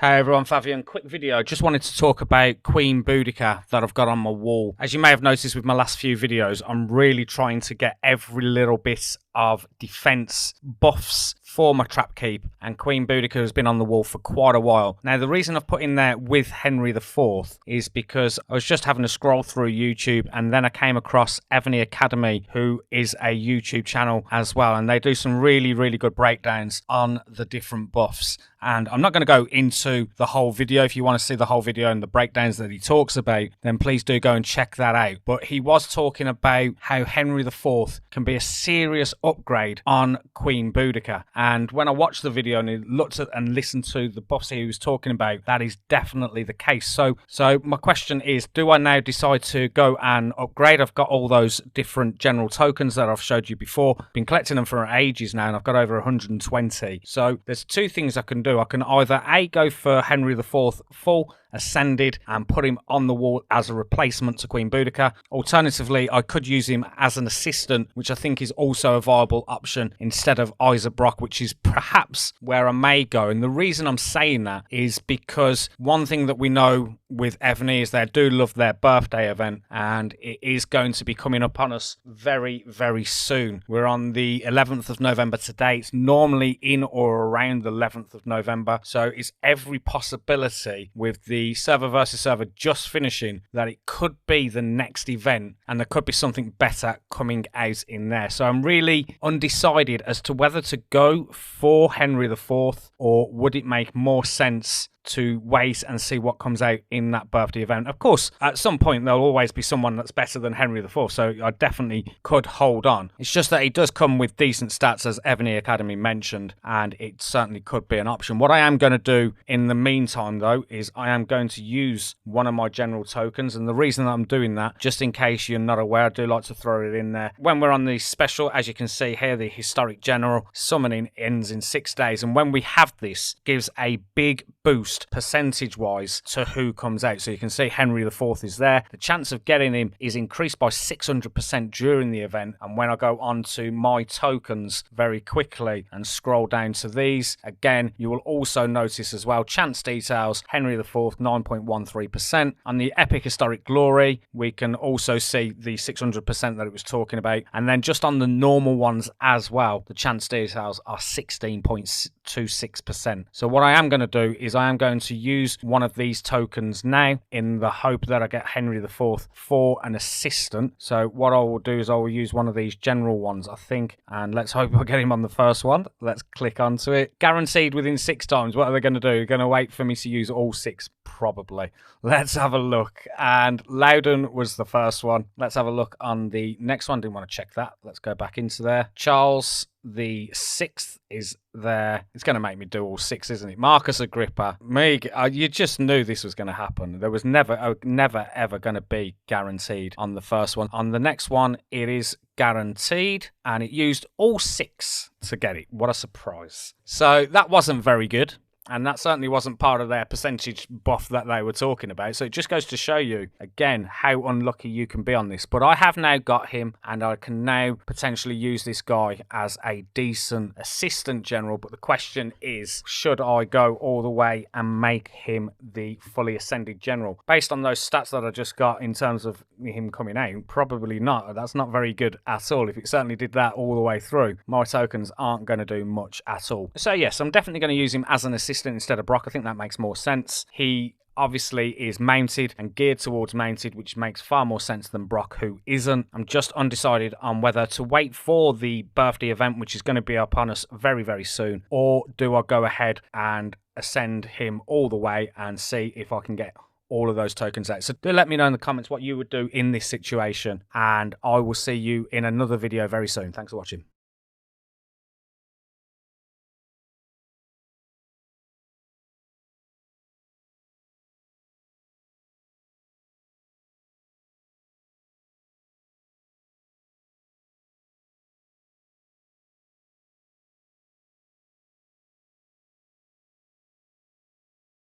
Hey everyone, Fabian. Quick video. Just wanted to talk about Queen Boudica that I've got on my wall. As you may have noticed with my last few videos, I'm really trying to get every little bit of defense buffs for my trap keep, and Queen Boudica has been on the wall for quite a while. Now, the reason I've put in there with Henry IV is because I was just having a scroll through YouTube, and then I came across Evony Academy, who is a YouTube channel as well, and they do some really good breakdowns on the different buffs. And I'm not going to go into the whole video. If you want to see the whole video and the breakdowns that he talks about, then please do go and check that out. But he was talking about how Henry IV can be a serious upgrade on Queen Boudica. And when I watched the video and looked at and listened to the buffs he was talking about, that is definitely the case. So my question is, do I now decide to go and upgrade? I've got all those different general tokens that I've showed you before. Been collecting them for ages now, and I've got over 120. So there's two things I can do. I can either A, go for Henry IV full ascended and put him on the wall as a replacement to Queen Boudica. Alternatively, I could use him as an assistant, which I think is also a viable option instead of Isaac Brock, which is perhaps where I may go. And the reason I'm saying that is because one thing that we know with Evony is they do love their birthday event, and it is going to be coming up on us very soon. We're on the 11th of November today. It's normally in or around the 11th of November, so it's every possibility with the server versus server just finishing that it could be the next event, and there could be something better coming out in there. So I'm really undecided as to whether to go for Henry IV, or would it make more sense to wait and see what comes out in that birthday event. Of course, at some point there'll always be someone that's better than Henry IV, so I definitely could hold on. It's just that he does come with decent stats, as Evony Academy mentioned, and it certainly could be an option. What I am going to do in the meantime, though, is I am going to use one of my general tokens, and the reason that I'm doing that, just in case you're not aware, I do like to throw it in there. When we're on the special, as you can see here, the historic general summoning ends in 6 days, and when we have this, gives a big boost percentage wise to who comes out. So you can see Henry IV is there. The chance of getting him is increased by 600% during the event. And when I go on to my tokens very quickly and scroll down to these, again, you will also notice as well chance details, Henry IV 9.13%. On the epic historic glory, we can also see the 600% that it was talking about. And then just on the normal ones as well, the chance details are 16.26%. So what I am going to do is I am going to use one of these tokens now in the hope that I get Henry IV for an assistant. So what I will do is I will use one of these general ones, I think, and let's hope I get him on the first one. Let's click onto it. Guaranteed within 6 times. What are they going to do? They're going to wait for me to use all 6, probably. Let's have a look. And Loudon was the first one. Let's have a look on the next one. Didn't want to check that. Let's go back into there. Charles the 6th is there. It's going to make me do all 6, isn't it? Marcus Agrippa. You just knew this was going to happen. There was never ever going to be guaranteed on the first one. On the next one, it is guaranteed, and it used all 6 to get it. What a surprise. So that wasn't very good. And that certainly wasn't part of their percentage buff that they were talking about. So it just goes to show you, again, how unlucky you can be on this. But I have now got him, and I can now potentially use this guy as a decent assistant general. But the question is, should I go all the way and make him the fully ascended general? Based on those stats that I just got in terms of him coming out, probably not. That's not very good at all. If it certainly did that all the way through, my tokens aren't going to do much at all. So yes, I'm definitely going to use him as an assistant instead of Brock. I think that makes more sense. He obviously is mounted and geared towards mounted, which makes far more sense than Brock, who isn't. I'm just undecided on whether to wait for the birthday event, which is going to be upon us very soon, or do I go ahead and ascend him all the way and see if I can get all of those tokens out. So do let me know in the comments what you would do in this situation, and I will see you in another video very soon. Thanks for watching.